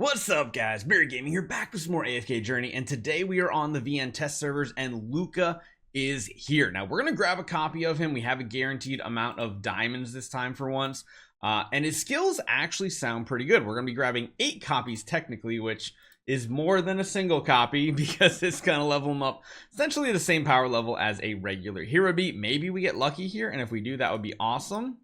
What's up, guys? Barry Gaming here, back with some more AFK Journey, and today we are on the VN test servers, and Lucca is here. Now, we're going to grab a copy of him. We have a guaranteed amount of diamonds this time for once, and his skills actually sound pretty good. We're going to be grabbing 8 copies technically, which is more than a single copy because it's going to level him up essentially the same power level as a regular hero beat. Maybe we get lucky here, and if we do, that would be awesome.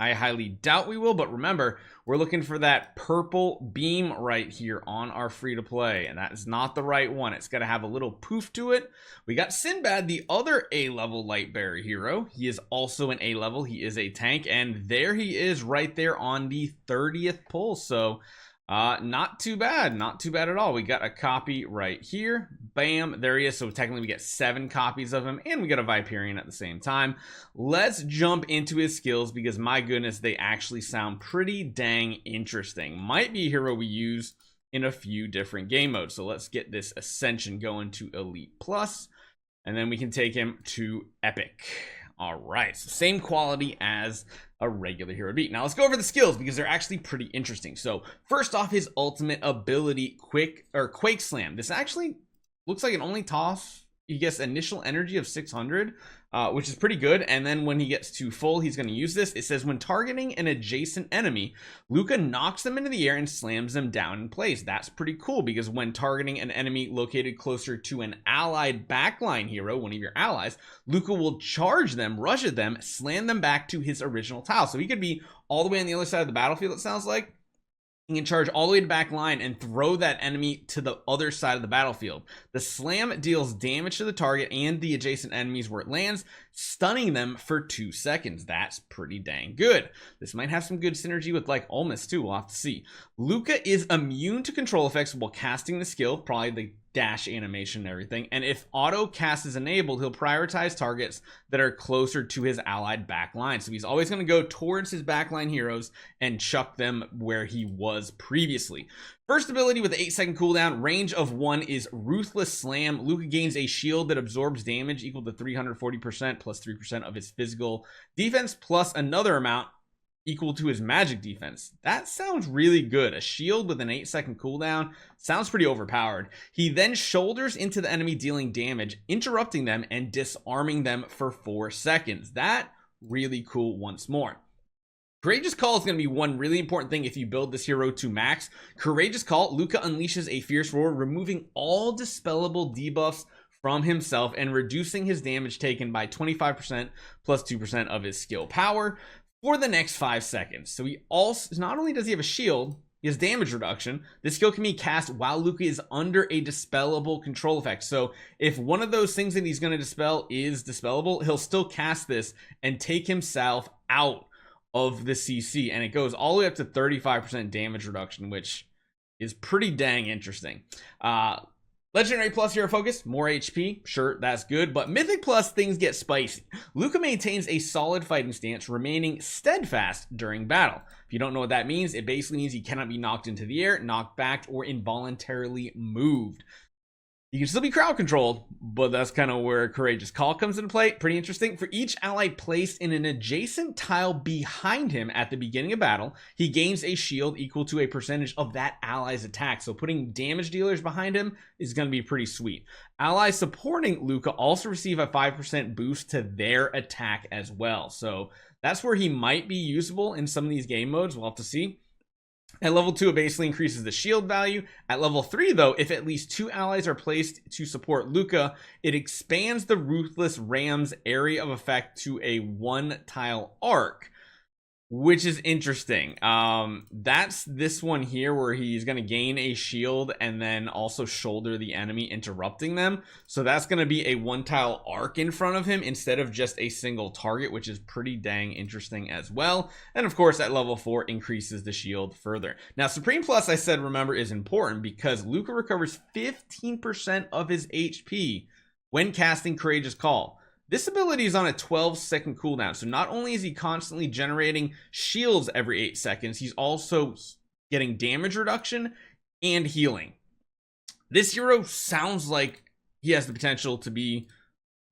I highly doubt we will, but remember, we're looking for that purple beam right here on our free-to-play, and that is not the right one. It's got to have a little poof to it. We got Sinbad, the other A-level light bearer hero. He is also an A-level. He is a tank, and there he is right there on the 30th pull, so not too bad. Not too bad at all. We got a copy right here. Bam, there he is. So technically we get 7 copies of him, and we got a Viperian at the same time. Let's jump into his skills because my goodness, they actually sound pretty dang interesting. Might be a hero we use in a few different game modes. So let's get this Ascension going to Elite Plus, and then we can take him to Epic. All right, so same quality as a regular hero beat. Now let's go over the skills because they're actually pretty interesting. So first off, his ultimate ability, Quake Slam. This actually looks like an only toss. He gets initial energy of 600, which is pretty good. And then when he gets to full, he's going to use this. It says when targeting an adjacent enemy, Lucca knocks them into the air and slams them down in place. That's pretty cool because when targeting an enemy located closer to an allied backline hero, one of your allies, Lucca will charge them, rush at them, slam them back to his original tile. So he could be all the way on the other side of the battlefield, it sounds like. He can charge all the way to back line and throw that enemy to the other side of the battlefield. The slam deals damage to the target and the adjacent enemies where it lands, stunning them for 2 seconds. That's pretty dang good. This might have some good synergy with like Ulmus too. We'll have to see. Lucca is immune to control effects while casting the skill, probably the dash animation and everything, and if auto cast is enabled, he'll prioritize targets that are closer to his allied backline. So he's always going to go towards his backline heroes and chuck them where he was previously. First ability with the 8-second cooldown, range of 1 is Ruthless Slam. Lucca gains a shield that absorbs damage equal to 340% plus 3% of his physical defense plus another amount equal to his magic defense. That sounds really good. A shield with an 8-second cooldown sounds pretty overpowered. He then shoulders into the enemy, dealing damage, interrupting them and disarming them for 4 seconds. That really cool once more. Courageous Call is going to be one really important thing if you build this hero to max. Courageous Call, Lucca unleashes a fierce roar, removing all dispellable debuffs from himself and reducing his damage taken by 25% plus 2% of his skill power for the next 5 seconds. So he also, not only does he have a shield, he has damage reduction. This skill can be cast while Lucca is under a dispellable control effect. So if one of those things that he's going to dispel is dispellable, he'll still cast this and take himself out of the CC, and it goes all the way up to 35% damage reduction, which is pretty dang interesting. Legendary Plus hero focus, more HP, sure, that's good, but Mythic Plus things get spicy. Lucca maintains a solid fighting stance, remaining steadfast during battle. If you don't know what that means, it basically means he cannot be knocked into the air, knocked back, or involuntarily moved. You can still be crowd controlled, but that's kind of where Courageous Call comes into play. Pretty interesting. For each ally placed in an adjacent tile behind him at the beginning of battle, he gains a shield equal to a percentage of that ally's attack. So putting damage dealers behind him is going to be pretty sweet. Allies supporting Lucca also receive a 5% boost to their attack as well. So that's where he might be usable in some of these game modes. We'll have to see. At level 2, it basically increases the shield value. At level 3, though, if at least 2 allies are placed to support Lucca, it expands the Ruthless Ram's area of effect to a 1-tile arc, which is interesting. That's this one here where he's going to gain a shield and then also shoulder the enemy, interrupting them. So that's going to be a 1-tile arc in front of him instead of just a single target, which is pretty dang interesting as well. And of course, at level 4, increases the shield further. Now, Supreme Plus, I said, remember, is important because Lucca recovers 15% of his HP when casting Courageous Call. This ability is on a 12-second cooldown, so not only is he constantly generating shields every 8 seconds, he's also getting damage reduction and healing. This hero sounds like he has the potential to be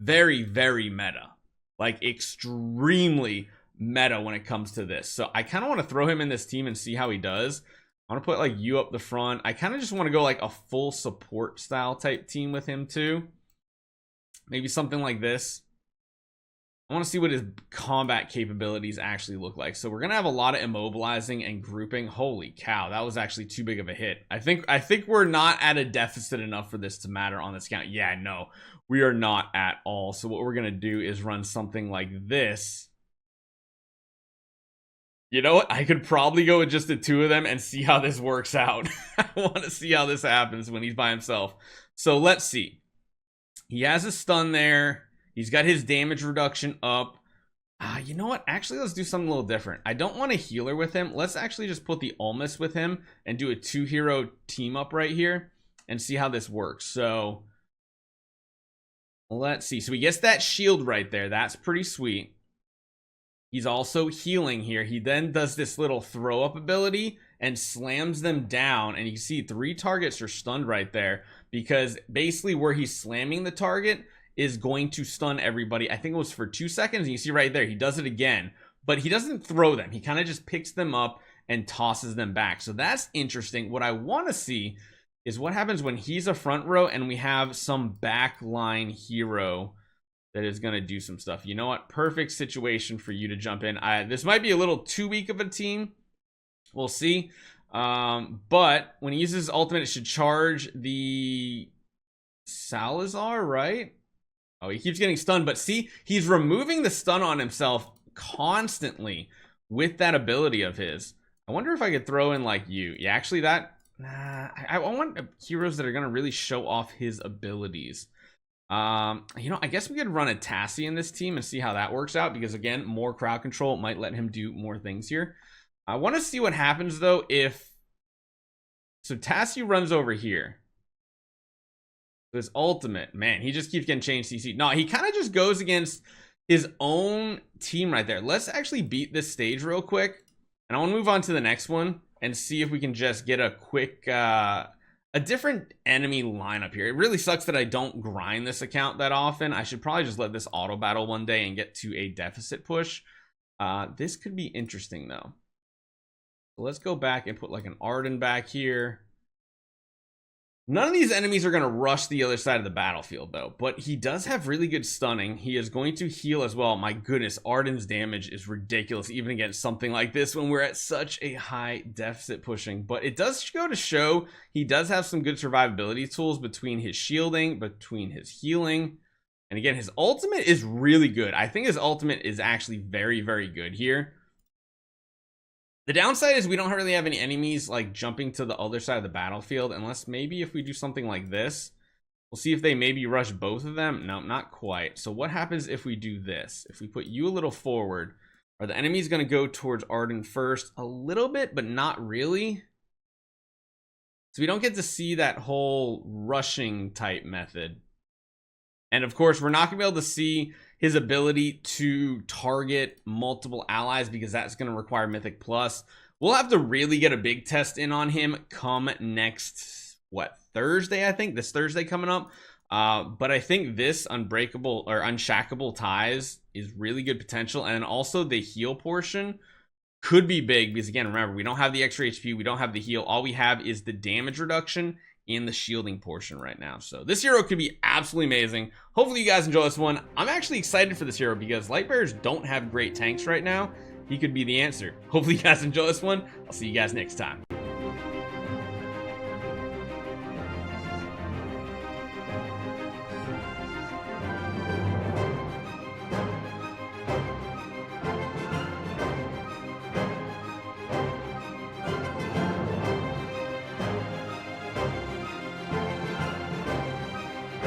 very, very meta. Like, extremely meta when it comes to this. So I kind of want to throw him in this team and see how he does. I want to put like you up the front. I kind of just want to go like a full support style type team with him too. Maybe something like this. I want to see what his combat capabilities actually look like. So we're going to have a lot of immobilizing and grouping. Holy cow, that was actually too big of a hit. I think we're not at a deficit enough for this to matter on this count. Yeah, no, we are not at all. So what we're going to do is run something like this. You know what? I could probably go with just the two of them and see how this works out. I want to see how this happens when he's by himself. So let's see. He has a stun there. He's got his damage reduction up. You know what? Actually, let's do something a little different. I don't want a healer with him. Let's actually just put the Ulmus with him and do a 2-hero team up right here and see how this works. So let's see. So he gets that shield right there. That's pretty sweet. He's also healing here. He then does this little throw up ability and slams them down. And you can see 3 targets are stunned right there because basically where he's slamming the target is going to stun everybody. I think it was for 2 seconds. And you see right there, he does it again, but he doesn't throw them. He kind of just picks them up and tosses them back. So that's interesting. What I want to see is what happens when he's a front row and we have some backline hero that is going to do some stuff. You know what? Perfect situation for you to jump in. This might be a little too weak of a team. We'll see. But when he uses his ultimate, it should charge the Salazar, right? Oh, he keeps getting stunned, but see, he's removing the stun on himself constantly with that ability of his. I wonder if I could throw in like you. Yeah, actually that, nah, I want heroes that are going to really show off his abilities. You know, I guess we could run a Tassie in this team and see how that works out because again, more crowd control might let him do more things here. I want to see what happens though if, so Tassie runs over here. His ultimate, man, he just keeps getting changed CC. No, he kind of just goes against his own team right there. Let's actually beat this stage real quick. And I want to move on to the next one and see if we can just get a quick, a different enemy lineup here. It really sucks that I don't grind this account that often. I should probably just let this auto battle one day and get to a deficit push. This could be interesting though. So let's go back and put like an Arden back here. None of these enemies are going to rush the other side of the battlefield though, but he does have really good stunning. He is going to heal as well. My goodness, Arden's damage is ridiculous even against something like this when we're at such a high deficit pushing, but it does go to show he does have some good survivability tools between his shielding, between his healing, and again, his ultimate is really good. I think his ultimate is actually very, very good here. The downside is we don't really have any enemies like jumping to the other side of the battlefield unless maybe if we do something like this. We'll see if they maybe rush both of them. No, not quite. So what happens if we do this? If we put you a little forward, are the enemies going to go towards Arden first? A little bit, but not really. So we don't get to see that whole rushing type method. And of course, we're not going to be able to see his ability to target multiple allies because that's going to require Mythic Plus. We'll have to really get a big test in on him come next, what, Thursday, I think? This Thursday coming up. But I think this Unbreakable or Unshackable Ties is really good potential. And also the heal portion could be big because, again, remember, we don't have the extra HP. We don't have the heal. All we have is the damage reduction in the shielding portion right now. So this hero could be absolutely amazing. Hopefully you guys enjoy this one. I'm actually excited for this hero because light bearers don't have great tanks right now. He could be the answer. Hopefully you guys enjoy this one. I'll see you guys next time.